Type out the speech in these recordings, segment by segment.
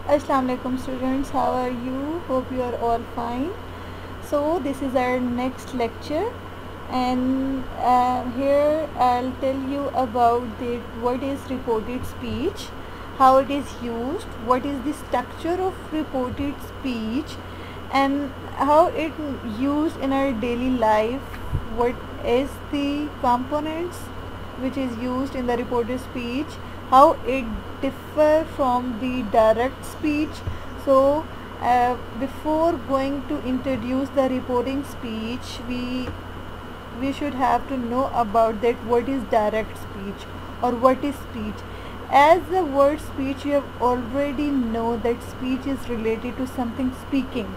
Assalamu alaikum students, how are you? Hope you are all fine. So this is our next lecture, and here I'll tell you about what is reported speech, how it is used, what is the structure of reported speech, and how it used in our daily life, what is the components which is used in the reported speech, how it differ from the direct speech. So before going to introduce the reporting speech, we should have to know about that what is direct speech or what is speech. As the word speech, you have already know that speech is related to something speaking.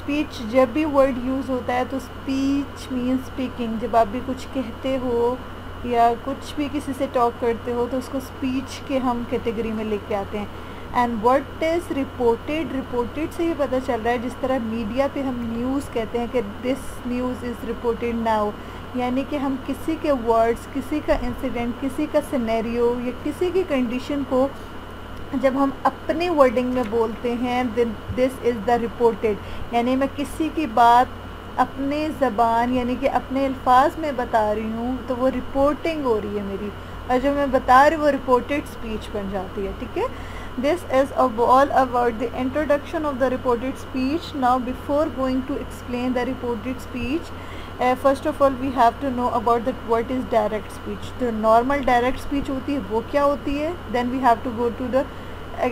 Speech जब भी word use होता है तो speech means speaking. जब आप भी कुछ कहते हो या कुछ भी किसी से टॉक करते हो तो उसको स्पीच के हम कैटेगरी में लेके आते हैं. एंड व्हाट इज़ रिपोर्टेड से ये पता चल रहा है, जिस तरह मीडिया पे हम न्यूज़ कहते हैं कि this news is reported now, यानी कि हम किसी के वर्ड्स, किसी का इंसिडेंट, किसी का सिनेरियो या किसी की कंडीशन को जब हम अपने वर्डिंग में बोलते हैं दिस इज़ द रिपोर्टेड, यानी मैं किसी की बात अपने ज़बान यानी कि अपने अल्फाज में बता रही हूँ तो वो रिपोर्टिंग हो रही है मेरी, और जो मैं बता रही हूँ वो रिपोर्टेड स्पीच बन जाती है. ठीक है, this is all about the introduction of the reported speech. Now before going to explain the reported speech, first of all we have to know about that what is direct speech. जो normal direct speech होती है वो क्या होती है, then we have to go to the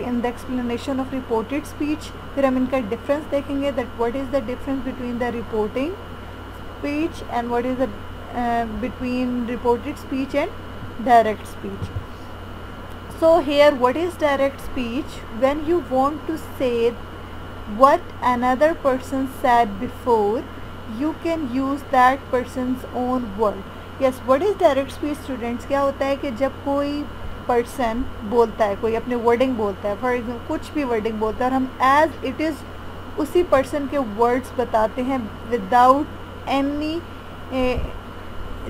in the explanation of reported speech. फिर हम इनका डिफरेंस देखेंगे that what is the difference between the reporting speech and what is the between reported speech and direct speech. So here what is direct speech? When you want to say what another person said before, you can use that person's own word. Yes, what is direct speech students? क्या होता है कि जब कोई person बोलता है, कोई अपने वर्डिंग बोलता है, फॉर एग्जाम्पल कुछ भी वर्डिंग बोलता है और हम एज इट इज़ उसी पर्सन के वर्ड्स बताते हैं विदाउट एनी,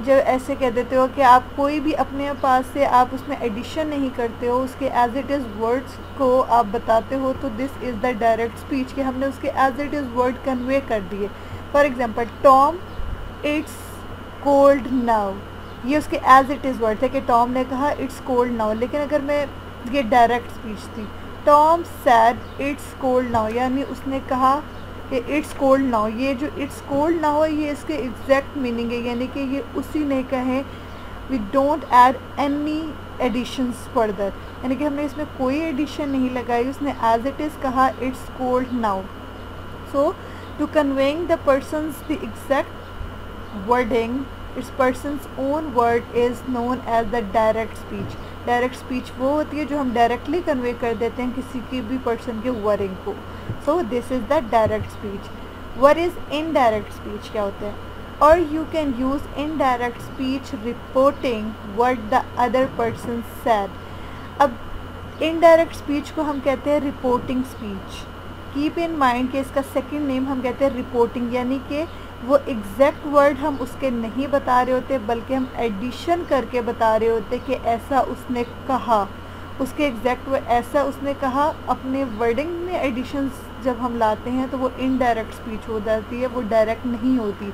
जो ऐसे कह देते हो कि आप कोई भी अपने पास से आप उसमें एडिशन नहीं करते हो, उसके एज इट इज़ वर्ड्स को आप बताते हो, तो this is the direct speech कि हमने उसके as it is word convey कर दिए. For example Tom it's cold now, ये उसके एज इट इज़ वर्ड थे कि टॉम ने कहा इट्स कोल्ड नाउ. लेकिन अगर मैं, ये डायरेक्ट स्पीच थी, Tom sad it's cold now, यानी उसने कहा कि इट्स कोल्ड नाउ. ये जो इट्स कोल्ड नाउ है ये इसके एग्जैक्ट मीनिंग है, यानी कि ये उसी ने कहे, we don't add any additions further, यानी कि हमने इसमें कोई एडिशन नहीं लगाई, उसने एज इट इज़ कहा it's cold now. So to conveying the person's the exact wording, it's person's own word is known as the direct speech. Direct speech वो होती है जो हम डायरेक्टली कन्वे कर देते हैं किसी की भी पर्सन के वर्डिंग को. So this is the direct speech. What is indirect speech क्या होता है? और you can use indirect speech reporting what the other person sad. अब इनडायरेक्ट स्पीच को हम कहते हैं reporting speech. Keep in mind कि इसका सेकंड नेम हम कहते हैं रिपोर्टिंग, यानी कि वो एग्जैक्ट वर्ड हम उसके नहीं बता रहे होते बल्कि हम एडिशन करके बता रहे होते कि ऐसा उसने कहा, उसके एग्जैक्ट वर्ड ऐसा उसने कहा. अपने वर्डिंग में एडिशंस जब हम लाते हैं तो वो इनडायरेक्ट स्पीच हो जाती है, वो डायरेक्ट नहीं होती.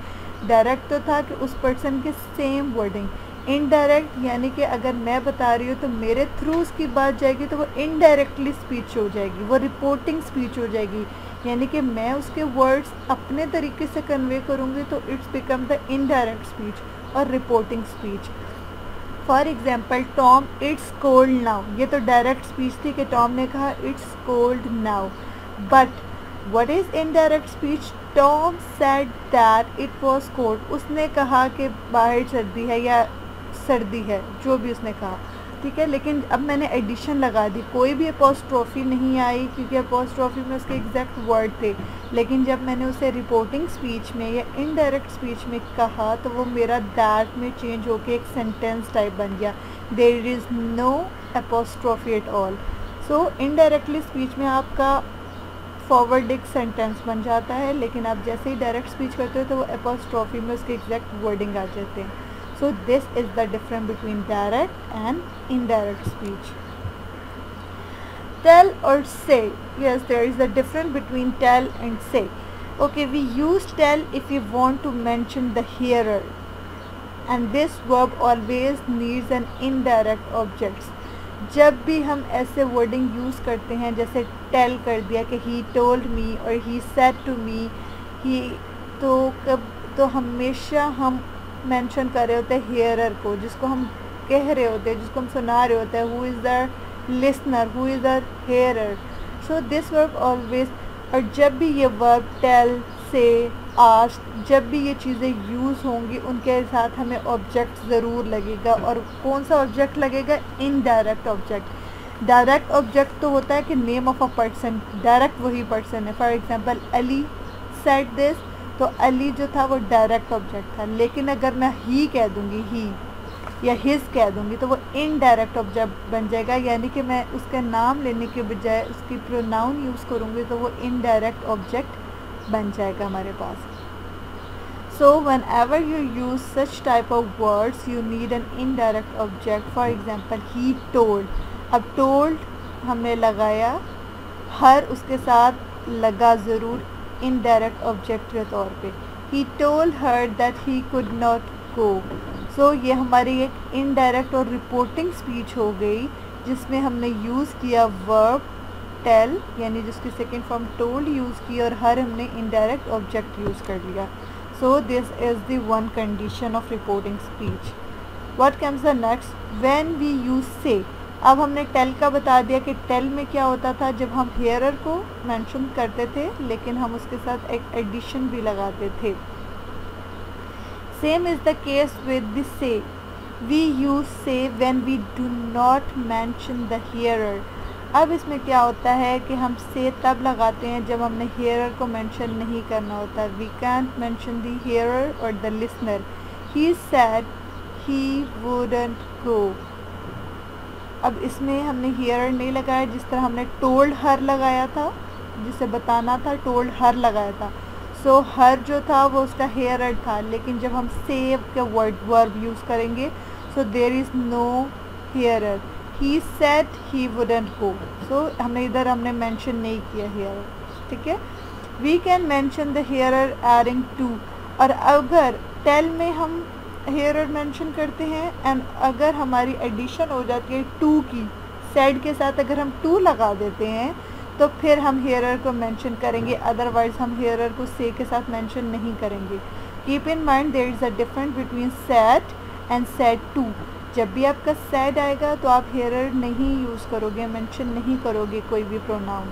डायरेक्ट तो था कि उस पर्सन के सेम वर्डिंग. इनडायरेक्ट यानी कि अगर मैं बता रही हूँ तो मेरे थ्रू उसकी बात जाएगी तो वो इनडायरेक्टली स्पीच हो जाएगी, वो रिपोर्टिंग स्पीच हो जाएगी, यानी कि मैं उसके वर्ड्स अपने तरीके से कन्वे करूँगी तो it's become the indirect speech और reporting speech. For example Tom it's cold now, ये तो डायरेक्ट स्पीच थी कि टॉम ने कहा it's cold now. But what is indirect speech? Tom said that it was cold, उसने कहा कि बाहर सर्दी है या सर्दी है, जो भी उसने कहा. ठीक है, लेकिन अब मैंने एडिशन लगा दी, कोई भी अपोस्ट्रोफी नहीं आई क्योंकि अपोस्ट्रोफी में उसके एग्जैक्ट वर्ड थे. लेकिन जब मैंने उसे रिपोर्टिंग स्पीच में या इनडायरेक्ट स्पीच में कहा तो वो मेरा दैट में चेंज होके एक सेंटेंस टाइप बन गया. There is no apostrophe at all. So indirectly speech में आपका फॉरवर्ड एक सेंटेंस बन जाता है, लेकिन आप जैसे ही डायरेक्ट स्पीच करते हो तो वो अपोस्ट्रोफी में उसके एग्जैक्ट वर्डिंग आ जाते हैं. So this is the difference between direct and indirect speech. tell or say. Yes, there is a difference between tell and say. Okay, we use tell if we want to mention the hearer, and this verb always needs an indirect objects. जब भी हम ऐसे wording use करते हैं, जैसे tell कर दिया कि ही टोल्ड मी और ही सेड टू मी, ही, तो हमेशा हम मेंशन कर रहे होते हैं हेयरर को, जिसको हम कह रहे होते हैं, जिसको हम सुना रहे होते हैं, who is the listener, who is the hearer. So this verb always. और जब भी ये वर्ब टेल, से, आस्क, जब भी ये चीज़ें यूज़ होंगी उनके साथ हमें ऑब्जेक्ट ज़रूर लगेगा. और कौन सा ऑब्जेक्ट लगेगा? Indirect object. डायरेक्ट ऑब्जेक्ट तो होता है कि name of a person, direct वही पर्सन है. For example Ali said this, तो अली जो था वो डायरेक्ट ऑब्जेक्ट था. लेकिन अगर मैं ही कह दूँगी, ही या हिज कह दूँगी, तो वो इनडायरेक्ट ऑब्जेक्ट बन जाएगा. यानी कि मैं उसका नाम लेने के बजाय उसकी प्रोनाउन यूज़ करूँगी तो वो इनडायरेक्ट ऑब्जेक्ट बन जाएगा हमारे पास. So whenever you use such type of words, you need an indirect object. For example, he told. अब told हमने लगाया, हर उसके साथ लगा ज़रूर indirect object के तौर पे. He told her that he could not go. So ये हमारी एक indirect और reporting speech हो गई, जिसमें हमने यूज़ किया verb tell, यानी जिसकी सेकेंड फॉर्म told यूज़ की, और हर हमने indirect object यूज़ कर लिया. So this is the one condition of reporting speech. What comes the next? When we use say. अब हमने tell का बता दिया कि tell में क्या होता था, जब हम hearer को mention करते थे लेकिन हम उसके साथ एक addition भी लगाते थे. Same is the case with the say. We use say when we do not mention the hearer. अब इसमें क्या होता है कि हम से तब लगाते हैं जब हमने हेयरर को मेंशन नहीं करना होता. वी कैंट मेंशन द हेयरर और the listener. He said he wouldn't go. अब इसमें हमने हेयरर नहीं लगाया, जिस तरह हमने टोल्ड हर लगाया था, जिसे बताना था, टोल्ड हर लगाया था. सो हर जो था वो उसका हेयरर था. लेकिन जब हम से के वर्ब यूज़ करेंगे, so there is no hearer. He said he wouldn't go. So हमने इधर हमने mention नहीं किया hearer. ठीक है. We can mention the hearer adding to. और अगर tell में हम hearer mention करते हैं and अगर हमारी addition हो जाती है to की, said के साथ अगर हम to लगा देते हैं तो फिर हम hearer को mention करेंगे. अदरवाइज़ हम hearer को say के साथ mention नहीं करेंगे. Keep in mind there is a difference between said and said to. जब भी आपका said आएगा तो आप hearer नहीं यूज़ करोगे, mention नहीं करोगे कोई भी pronoun.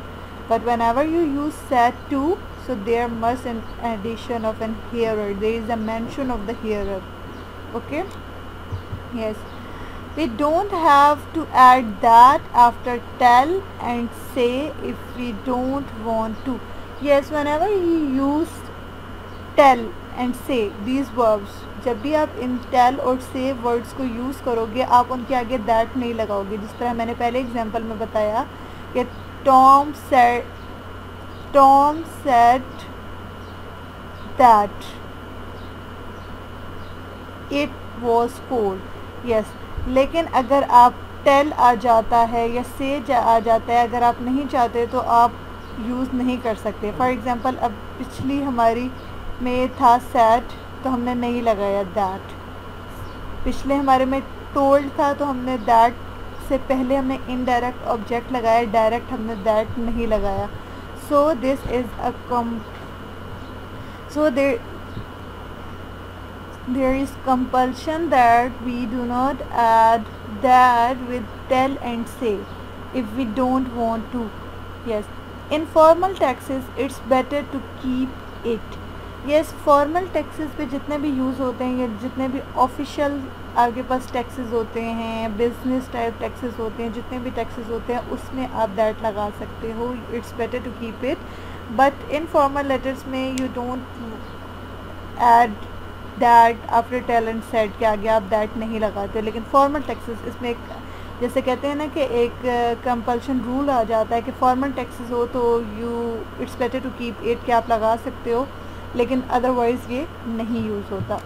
But whenever you use said to, so there must an addition of an hearer. There is a mention of the hearer. Okay? Yes. We don't have to add that after tell and say if we don't want to. Yes, whenever you use tell and say these verbs, जब भी आप इन tell और say words को use करोगे आप उनके आगे that नहीं लगाओगे. जिस तरह मैंने पहले एग्जांपल में बताया कि Tom said that it was cold. Yes, लेकिन अगर आप tell आ जाता है या say आ जाता है, अगर आप नहीं चाहते तो आप यूज़ नहीं कर सकते. फॉर एग्ज़ाम्पल अब पिछली हमारी में था said तो हमने नहीं लगाया that. पिछले हमारे में told था तो हमने that से पहले हमने indirect object लगाया, डायरेक्ट हमने that नहीं लगाया. So this is a so there is compulsion that we do not add that with tell and say if we don't want to. Yes, in formal texts it's better to keep it. Yes, formal taxes पे जितने भी use होते हैं या जितने भी official आपके पास taxes होते हैं, बिजनेस टाइप टैक्सेस होते हैं, जितने भी टैक्सेस होते हैं उसमें आप दैट लगा सकते हो. It's better to keep it. But in formal letters में you don't add that after tell and said के आगे आप दैट नहीं लगाते. लेकिन फॉर्मल टैक्सेस इसमें एक जैसे कहते हैं ना कि एक कंपल्शन रूल आ जाता है कि फॉर्मल टैक्सेस हो तो it's better to keep it, कि आप लगा सकते हो, लेकिन अदरवाइज़ ये नहीं यूज़ होता.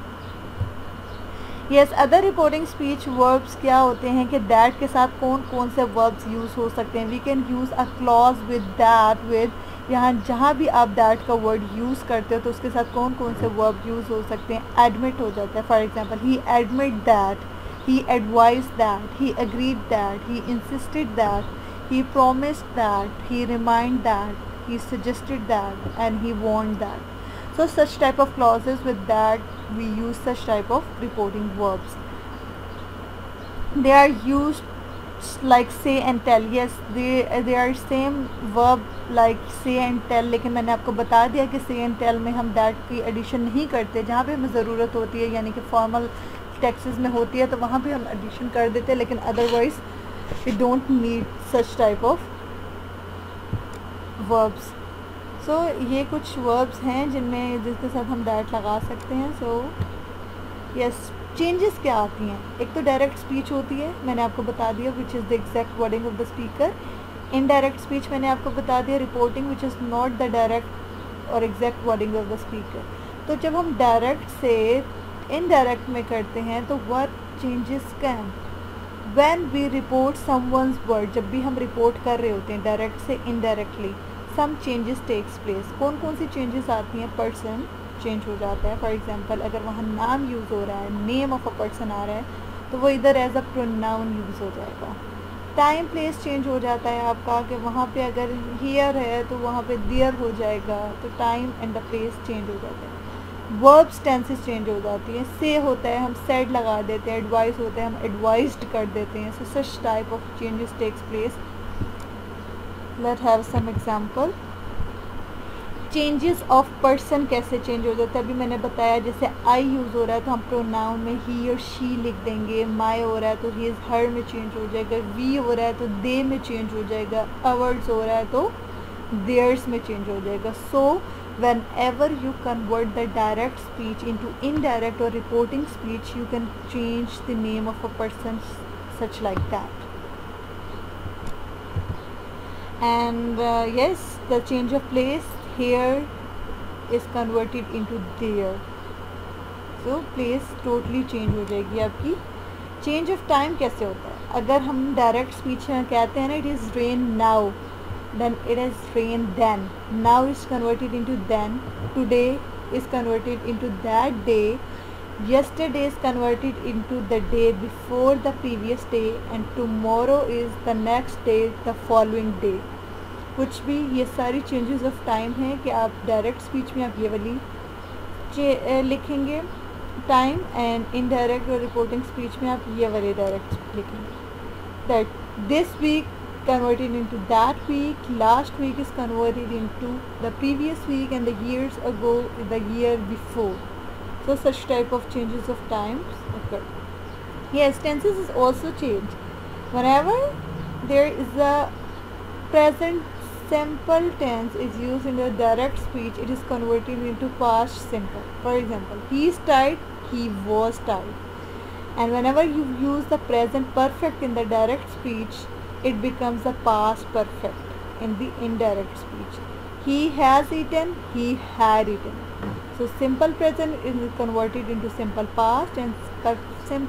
Yes, other reporting speech verbs क्या होते हैं कि दैट के साथ कौन कौन से वर्ब्स यूज़ हो सकते हैं. We can use a clause with that, with यहाँ जहाँ भी आप दैट का वर्ड यूज़ करते हो तो उसके साथ कौन कौन से वर्ब यूज़ हो सकते हैं. एडमिट हो जाता है. For example, he admit that, he advise that, he agreed that, he insisted that, he promised that, he remind that, he suggested that, and he warned that. So such type of clauses, with that we use such type of reporting verbs. They are used like say and tell. Yes, they are same verb like say and tell, लेकिन मैंने आपको बता दिया कि say and tell में हम that की addition नहीं करते. जहाँ पे हमें ज़रूरत होती है यानी कि formal texts में होती है तो वहाँ पे हम addition कर देते हैं, लेकिन otherwise we don't need such type of verbs. So ये कुछ verbs हैं जिसके साथ हम that लगा सकते हैं. So yes, changes क्या आती हैं. एक तो direct speech होती है, मैंने आपको बता दिया, which is the exact wording of the speaker. Indirect speech मैंने आपको बता दिया, reporting, which is not the direct or exact wording of the speaker. तो जब हम direct से indirect में करते हैं तो what changes can, when we report someone's word, जब भी हम report कर रहे होते हैं direct से indirectly, some changes takes place. कौन कौन सी changes आती हैं. person चेंज हो जाता है. फॉर एग्जांपल, अगर वहाँ नाम यूज़ हो रहा है, नेम ऑफ अ पर्सन आ रहा है तो वो इधर एज अ प्रोनाउन यूज़ हो जाएगा. टाइम प्लेस चेंज हो जाता है आपका कि वहाँ पे अगर हियर है तो वहाँ पे देयर हो जाएगा. तो time and the place change हो जाता है. वर्ब्स टेंसेस चेंज हो जाती हैं. से होता है हम सेड लगा देते हैं. एडवाइस होता है हम एडवाइज्ड कर देते हैं. So such type of changes takes place. Let have some example. Changes of person कैसे चेंज हो जाता है, अभी मैंने बताया. जैसे आई यूज़ हो रहा है तो हम प्रोनाउन में ही और शी लिख देंगे. माई हो रहा है तो ही इज़ हर में चेंज हो जाएगा. वी हो रहा है तो दे में चेंज हो जाएगा. अवर्स हो रहा है तो देयर्स में चेंज हो जाएगा. सो whenever you convert the direct speech into indirect or reporting speech, you can change the name of a person such like that. And yes, the change of place here is converted into there. So place totally change हो जाएगी आपकी. change of time कैसे होता है. अगर हम direct speech में कहते हैं ना, it is rain now, then it is rain then. Now is converted into then. Today is converted into that day. Yesterday is converted into the day before the previous day, and tomorrow is the next day, the following day. कुछ भी ये सारी changes of time है कि आप direct speech में आप ये वाली लिखेंगे टाइम, एंड इनडायरेक्ट और रिपोर्टिंग स्पीच में आप ये वाली डायरेक्ट लिखेंगे. That this week converted into that week, last week is converted into the previous week, and the years ago the year before. So such type of changes of times occur. Yes, tenses is also changed. Whenever there is a present simple tense is used in the direct speech, it is converted into past simple. For example, he is tired, he was tired. And whenever you use the present perfect in the direct speech, it becomes a past perfect in the indirect speech. He has eaten, he had eaten. So simple present is converted into simple past, and present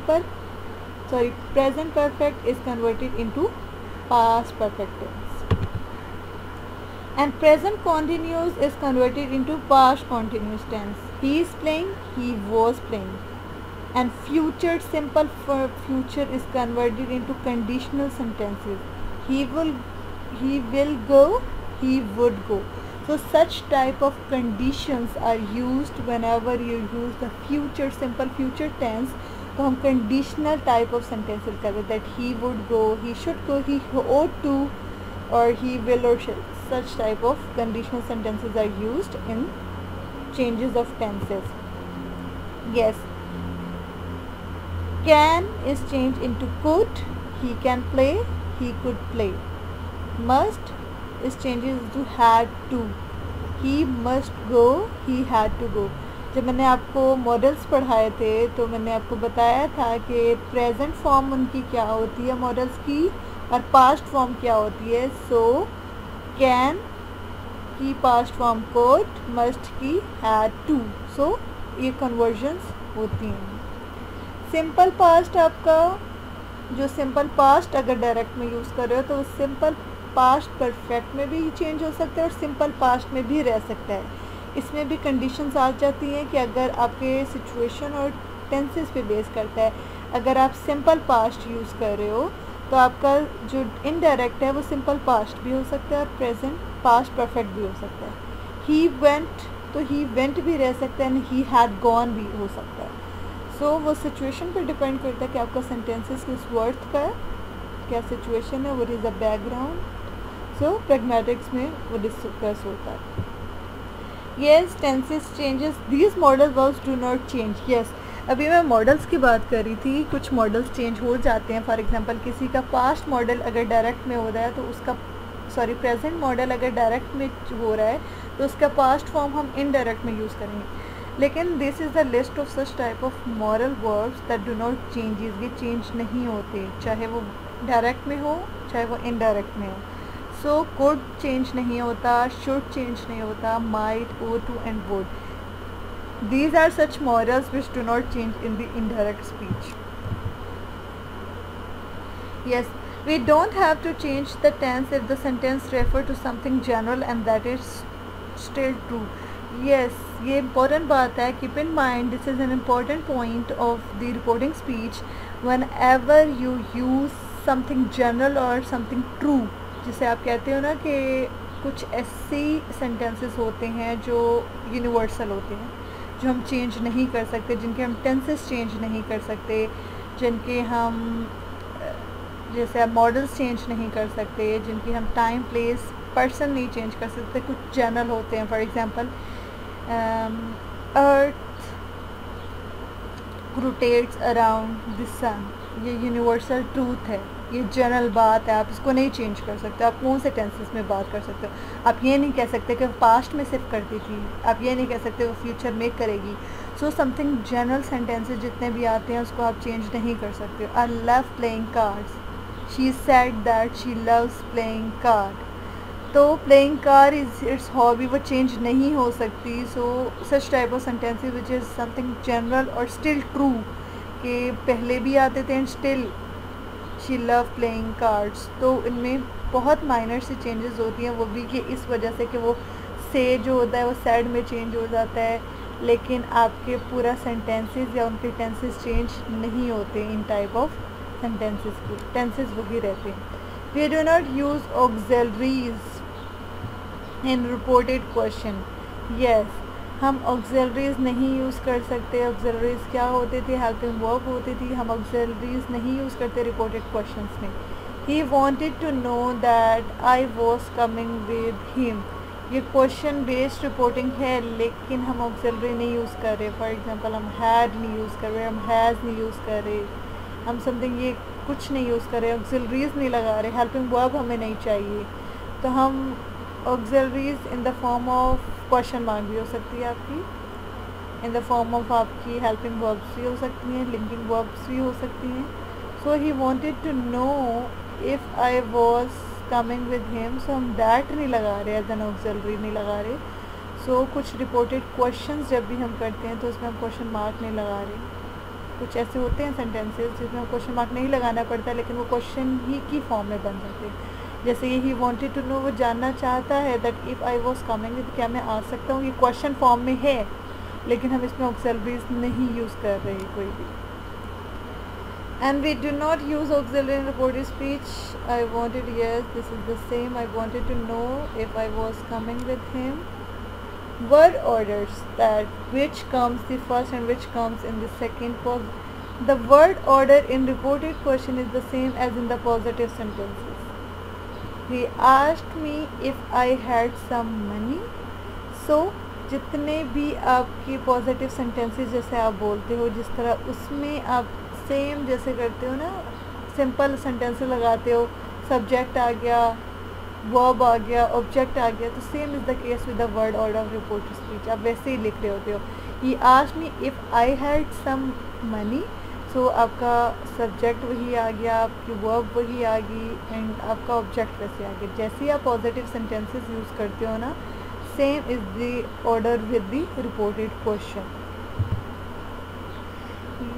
perfect is converted into past perfect tense. And present continuous is converted into past continuous tense. He is playing, he was playing. And future simple for future is converted into conditional sentences. He will go, he would go. So such type of conditions are used whenever you use the future simple future tense. तो हम conditional type of sentences करते हैं, that he would go, he should go, he ought to, or he will or shall. Such type of conditional sentences are used in changes of tenses. Yes. Can is changed into could. He can play, he could play. Must is changed into had to. He must go, he had to go. जब मैंने आपको models पढ़ाए थे तो मैंने आपको बताया था कि प्रेजेंट फॉर्म उनकी क्या होती है मॉडल्स की, और पास्ट फॉर्म क्या होती है. सो कैन की पास्ट फॉर्म could, मस्ट की had to. सो ये कन्वर्जन्स होती हैं. सिंपल पास्ट आपका, जो सिंपल पास्ट अगर डायरेक्ट में यूज़ कर रहे हो तो सिंपल पास्ट परफेक्ट में भी चेंज हो सकता है और सिंपल पास्ट में भी रह सकता है। इसमें भी कंडीशंस आ जाती हैं कि अगर आपके सिचुएशन और टेंसेस पे बेस करता है। अगर आप सिंपल पास्ट यूज़ कर रहे हो तो आपका जो इनडायरेक्ट है वो सिंपल पास्ट भी हो सकता है और प्रेजेंट पास्ट परफेक्ट भी हो सकता है। ही वेंट तो ही वेंट भी रह सकता है एंड ही हैड गॉन भी हो सकता है। सो वो सिचुएशन पर डिपेंड करता है कि आपका सेंटेंसेस किस वर्थ का है, क्या सिचुएशन है, what is the background. So pragmatics में वो डिस्कस होता है। Yes, tenses changes, these modal verbs do not change. Yes, अभी मैं मॉडल्स की बात कर रही थी, कुछ मॉडल्स चेंज हो जाते हैं। फॉर एग्जांपल किसी का पास्ट मॉडल अगर डायरेक्ट में हो रहा है तो उसका प्रेजेंट मॉडल अगर डायरेक्ट में हो रहा है तो उसका पास्ट फॉर्म हम इनडायरेक्ट में यूज़ करेंगे। लेकिन this is the list of such type of moral verbs that do not changes, ये चेंज नहीं होते, चाहे वो डायरेक्ट में हो चाहे वो इनडायरेक्ट में हो। सो कुड चेंज नहीं होता, शुड चेंज नहीं होता, might, ought to and would, these are such morals which do not change in the indirect speech. Yes, we don't have to change the tense if the sentence refer to something general and that is still true. Yes, ये important बात है, keep in mind this is an important point of the reporting speech. Whenever you use something general or something true, जिसे आप कहते हो ना कि कुछ ऐसी sentences होते हैं जो universal होते हैं, जो हम चेंज नहीं कर सकते, जिनके हम टेंसेस चेंज नहीं कर सकते, जिनके हम जैसे आप मॉडल्स चेंज नहीं कर सकते, जिनकी हम टाइम, प्लेस, पर्सन नहीं चेंज कर सकते, कुछ जनरल होते हैं। For example earth rotates around the sun, ये यूनिवर्सल ट्रूथ है, ये जनरल बात है, आप इसको नहीं चेंज कर सकते। आप कौन से टेंसेस में बात कर सकते हो? आप ये नहीं कह सकते कि पास्ट में सिर्फ करती थी, आप ये नहीं कह सकते वो फ्यूचर में करेगी। सो समथिंग जनरल सेंटेंसेस जितने भी आते हैं उसको आप चेंज नहीं कर सकते। I love playing cards, she said that she loves playing card, तो playing car is its hobby, वो चेंज नहीं हो सकती। So such type of sentences which is something general और स्टिल ट्रू, कि पहले भी आते थे and still she love playing cards, तो इनमें बहुत माइनर सी चेंजेस होती हैं, वो भी कि इस वजह से कि वो से जो होता है वो सैड में चेंज हो जाता है, लेकिन आपके पूरा सेंटेंसेस या उनके टेंसेस चेंज नहीं होते। इन टाइप ऑफ सेंटेंसेस के टेंसेस वही रहते हैं। We do not use auxiliaries in reported question. Yes, हम ऑक्सिलरीज नहीं यूज़ कर सकते। ऑक्सिलरीज क्या होते थे? हेल्पिंग वर्ब होती थी। हम ऑक्सिलरीज नहीं यूज़ करते रिपोर्टेड क्वेश्चंस में। He wanted to know that I was coming with him, ये क्वेश्चन बेस्ड रिपोर्टिंग है, लेकिन हम ऑक्सिलरी नहीं यूज़ कर रहे। फॉर एग्जांपल हम हैड नहीं यूज़ कर रहे, हम हैज़ नहीं यूज़ कर रहे, हम समथिंग ये कुछ नहीं यूज़ कर रहे, ऑक्सिलरीज नहीं लगा रहे, हेल्पिंग वर्ब हमें नहीं चाहिए, तो हम auxiliaries in the form of question mark भी हो सकती है आपकी, इन द फॉर्म ऑफ आपकी हेल्पिंग वर्ब्स भी हो सकती हैं, लिंकिंग वर्ब्स भी हो सकती हैं। So he wanted to know if I was coming with him, so हम दैट नहीं लगा रहे, एज एन ऑक्सिलरी नहीं लगा रहे। सो कुछ रिपोर्टेड क्वेश्चंस जब भी हम करते हैं तो उसमें हम क्वेश्चन मार्क नहीं लगा रहे। कुछ ऐसे होते हैं सेंटेंसेस जिसमें हम क्वेश्चन मार्क नहीं लगाना पड़ता, लेकिन वो क्वेश्चन ही की फॉर्म में बन जाते हैं। जैसे ये ही वांटेड टू नो, वो जानना चाहता है that if I was coming with, क्या मैं आ सकता हूँ, ये क्वेश्चन फॉर्म में है, लेकिन हम इसमें ऑक्सिलरीज नहीं यूज़ कर रहे कोई भी। And we do not use auxiliary in reported speech. I wanted, yes, this is the same. I wanted to know if I was coming with him. Word orders that which comes the first and which comes in the second position. The word order in reported question is the same as in the positive sentences. He asked me if I had some money. So जितने भी आपके positive sentences जैसे आप बोलते हो, जिस तरह उसमें आप सेम जैसे करते हो ना, सिंपल सेंटेंस लगाते हो, सब्जेक्ट आ गया, वर्ब आ गया, ऑब्जेक्ट आ गया, तो same is the case with the word order of reported speech. आप वैसे ही लिख रहे होते हो। He asked me if I had some money, so आपका सब्जेक्ट वही आ गया, आपकी वर्ब वही आ गई एंड आपका ऑब्जेक्ट वैसे आ गया। जैसे ही आप पॉजिटिव सेंटेंसेस यूज़ करते हो ना, same is the order with the reported question.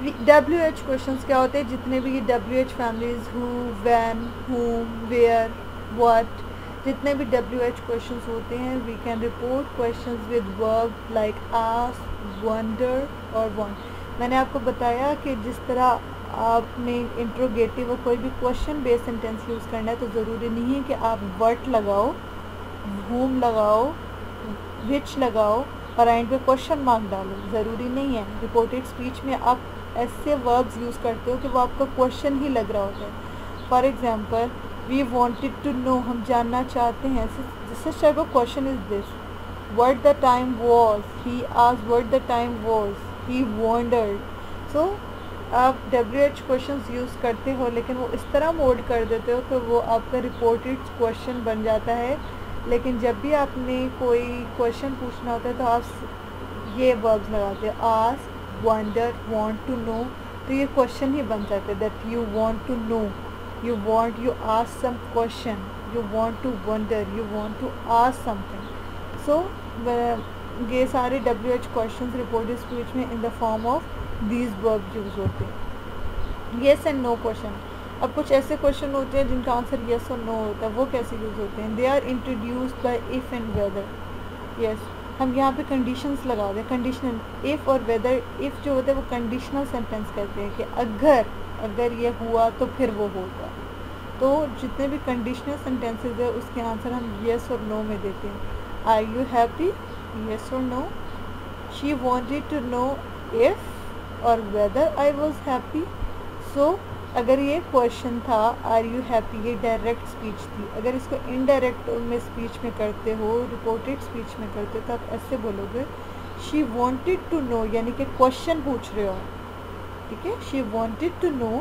WH questions क्या होते हैं, जितने भी WH families, who, when, whom, where, what, जितने भी WH क्वेश्चंस होते हैं, we can report questions with verb like ask, wonder और वांट। मैंने आपको बताया कि जिस तरह आपने इंट्रोगेटिव और कोई भी क्वेश्चन बेस्ड सेंटेंस यूज़ करना है तो ज़रूरी नहीं है कि आप व्हाट लगाओ, whom लगाओ, which लगाओ और एंड पे क्वेश्चन मार्क डालो, ज़रूरी नहीं है। रिपोर्टेड स्पीच में आप ऐसे वर्ब्स यूज़ करते हो कि वो आपका क्वेश्चन ही लग रहा होता है। For example, we wanted to know, हम जानना चाहते हैं। This type of question is this, what the time was, he asked what the time was, he wondered. So आप WH क्वेश्चंस यूज़ करते हो लेकिन वो इस तरह मोल्ड कर देते हो कि वो आपका रिपोर्टेड क्वेश्चन बन जाता है। लेकिन जब भी आपने कोई क्वेश्चन पूछना होता है तो आप ये वर्ब्स लगाते हो, ask, wonder, want to know, तो ये क्वेश्चन ही बन जाते हैं। That you want to know, you ask some question, you want to wonder, you want to ask something. So ये सारे WH क्वेश्चंस रिपोर्टेड स्पीच में in the form of these verb use होते हैं। Yes and no question, अब कुछ ऐसे question होते हैं जिनका आंसर येस और नो होता है, वो कैसे यूज़ होते हैं? They are introduced by if and whether. Yes, हम यहाँ पे कंडीशंस लगा दें, कंडीशनल। इफ़ और वेदर, इफ़ जो होता है वो कंडीशनल सेंटेंस कहते हैं कि अगर ये हुआ तो फिर वो होगा। तो जितने भी कंडीशनल सेंटेंसेस है उसके आंसर हम येस और नो में देते हैं। आर यू हैप्पी, येस और no. She wanted to know if और whether I was happy. So अगर ये क्वेश्चन था आर यू हैप्पी, ये डायरेक्ट स्पीच थी। अगर इसको इनडायरेक्ट में स्पीच में करते हो, रिपोर्टेड स्पीच में करते हो, तो आप ऐसे बोलोगे, शी वांटेड टू नो, यानी कि क्वेश्चन पूछ रहे हो, ठीक है। She wanted to know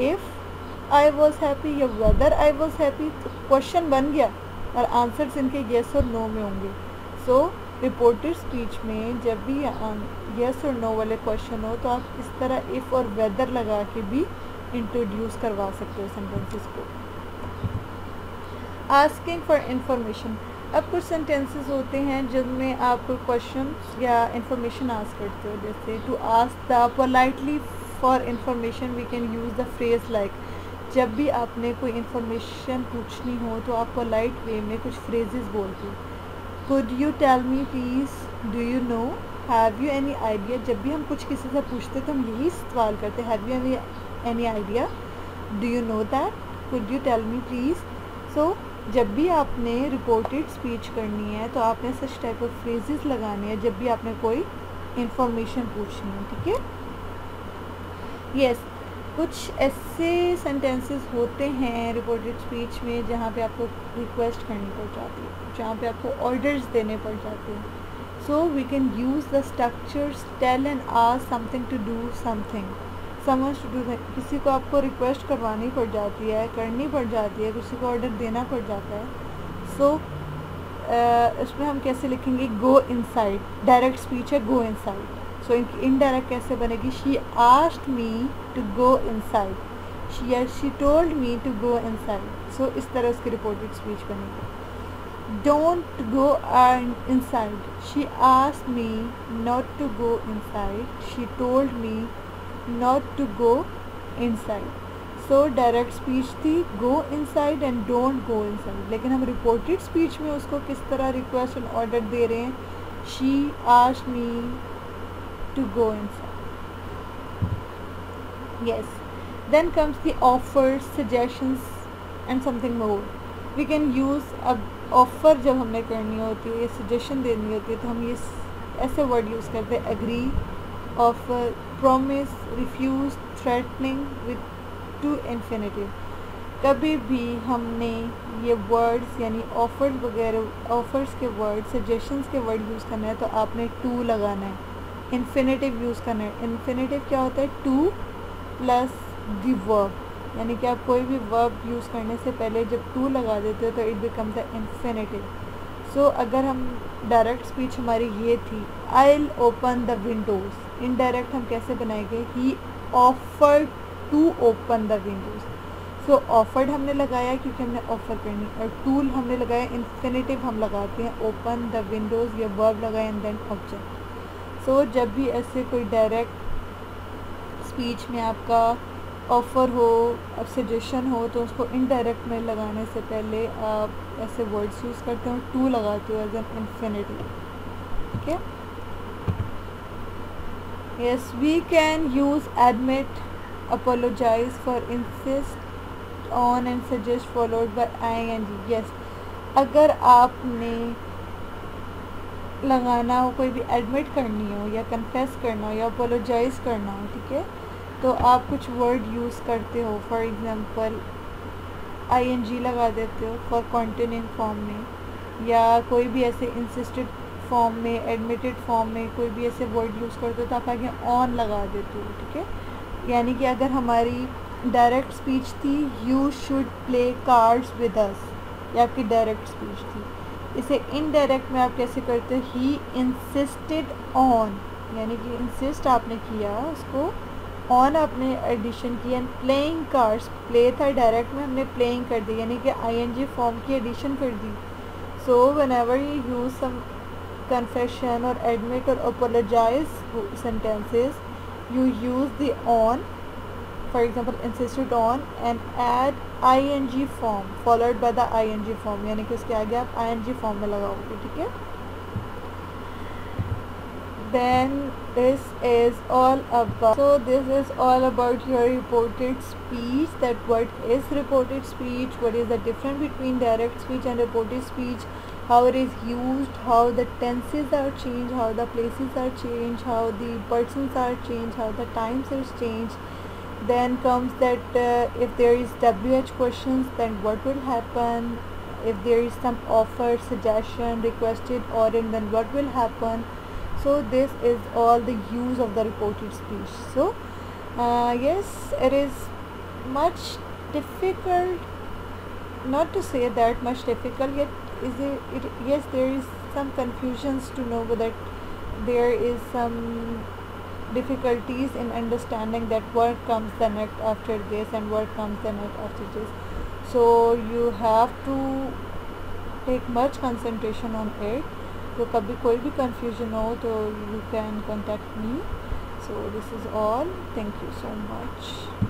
if I was happy या वेदर आई वॉज हैप्पी, तो क्वेश्चन बन गया और आंसर्स इनके येस और नो में होंगे। सो रिपोर्टेड स्पीच में जब भी येस और नो वाले क्वेश्चन हो तो आप इस तरह इफ़ और वेदर लगा के भी इंट्रोड्यूस करवा सकते हो सेंटेंसेस को। आस्किंग फॉर इंफॉर्मेशन, अब कुछ सेंटेंसेस होते हैं जिनमें आप कोई क्वेश्चन या इंफॉर्मेशन आस्क करते हो, जैसे to ask the politely for information we can use the phrase like. जब भी आपने कोई इंफॉर्मेशन पूछनी हो तो आप पोलाइट वे में कुछ फ्रेजेस बोलते हो। Could you tell me please, do you know, have you any idea. जब भी हम कुछ किसी से पूछते तो हम यही सवाल करते, have you any idea, do you know that, could you tell me please. So जब भी आपने रिपोर्टेड स्पीच करनी है तो आपने सच टाइप ऑफ फ्रेजेस लगाने हैं जब भी आपने कोई इंफॉर्मेशन पूछनी है, ठीक है। यस, कुछ ऐसे सेंटेंसेस होते हैं रिपोर्टेड स्पीच में जहाँ पे आपको रिक्वेस्ट करनी पड़ जाती है, जहाँ पे आपको ऑर्डर्स देने पड़ जाते हैं। So we can use the structures tell and ask something to do something, समझ टू डू। किसी को आपको रिक्वेस्ट करवानी पड़ जाती है, करनी पड़ जाती है, किसी को ऑर्डर देना पड़ जाता है। सो इसमें हम कैसे लिखेंगे, गो इनसाइड, डायरेक्ट स्पीच है गो इनसाइड। सो इनडायरेक्ट कैसे बनेगी, she asked me to go inside, she told me to go inside. So इस तरह उसकी रिपोर्टेड स्पीच बनेगी। Don't go inside, she asked me not to go inside, she told me not to go inside. So direct speech थी go inside and don't go inside, लेकिन हम reported speech में उसको किस तरह रिक्वेस्ट एंड ऑर्डर दे रहे हैं, she asked me to go inside. Yes, then comes the offers, suggestions and something more. We can use अब ऑफ़र जब हमने करनी होती है, सजेशन देनी होती है, तो हम ये ऐसे वर्ड यूज़ करते हैं, agree, offer, promise, refuse, threatening with to infinitive. कभी भी हमने ये वर्ड्स यानी ऑफर्स वगैरह, ऑफर्स के वर्ड, सजेशंस के वर्ड यूज़ करना है तो आपने टू लगाना है, इन्फिनिटिव यूज़ करना है। इन्फिनिटिव क्या होता है, टू प्लस द वर्ब, यानी कि आप कोई भी वर्ब यूज़ करने से पहले जब टू लगा देते हो तो it becomes the infinitive. So अगर हम डायरेक्ट स्पीच हमारी ये थी, I will open the windows, indirect हम कैसे बनाएंगे, he offered to open the windows. So offered हमने लगाया क्योंकि हमने ऑफ़र करनी, और टूल हमने लगाया, इन्फिनिटिव हम लगाते हैं, ओपन द विंडोज़ या वर्ब लगाए एंड देन ऑब्जेक्ट। सो जब भी ऐसे कोई डायरेक्ट स्पीच में आपका ऑफ़र हो, अब सजेशन हो, तो उसको इनडायरेक्ट में लगाने से पहले आप ऐसे वर्ड्स यूज़ करते हो, टू लगाते हो एज एन इन्फिनिटी. ठीक है. Yes, we can use admit, apologize for, insist on and suggest followed by ing. yes, अगर आपने लगाना हो, कोई भी एडमिट करनी हो या कन्फेस करना हो या अपोलोजाइज़ करना हो, ठीक है, तो आप कुछ वर्ड यूज़ करते हो. फॉर एग्ज़ाम्पल ing लगा देते हो फॉर कॉन्टिन्यूइंग फॉर्म में, या कोई भी ऐसे इंसिस्टेड फॉर्म में, एडमिटेड फॉर्म में कोई भी ऐसे वर्ड यूज़ करते हो तो आप आगे ऑन लगा देते हो. ठीक है. यानी कि अगर हमारी डायरेक्ट स्पीच थी you should play cards with us, ये आपकी डायरेक्ट स्पीच थी. इसे इनडायरेक्ट में आप कैसे करते हो, ही इंसिस्टेड ऑन, यानी कि इंसिस्ट आपने किया, उसको ऑन आपने एडिशन की. एंड प्लेइंग कार्ड्स, प्ले था डायरेक्ट में, हमने प्लेइंग कर दी, यानी कि आईएनजी फॉर्म की एडिशन कर दी. So whenever you use some confession और एडमिट और apologise sentences, you use the on, for example insisted on, and add ing form followed by the ing form, यानी कि उसके आगे आप ing form में लगाओगे. ठीक है. then this is all about this is all about your reported speech. That what is reported speech, what is the difference between direct speech and reported speech, how it is used, how the tenses are changed, how the places are changed, how the persons are changed, how the times is changed. Then comes that if there is WH questions, then what will happen. If there is some offer, suggestion, requested, order, then what will happen. So this is all the use of the reported speech. So yes, it is much difficult, not to say that much difficult, yet is it yes, there is some confusions to know that there is some difficulties in understanding that what comes the next after this and what comes the next after this. So you have to take much concentration on it. तो कभी कोई भी confusion हो तो you can contact me. So this is all. Thank you so much.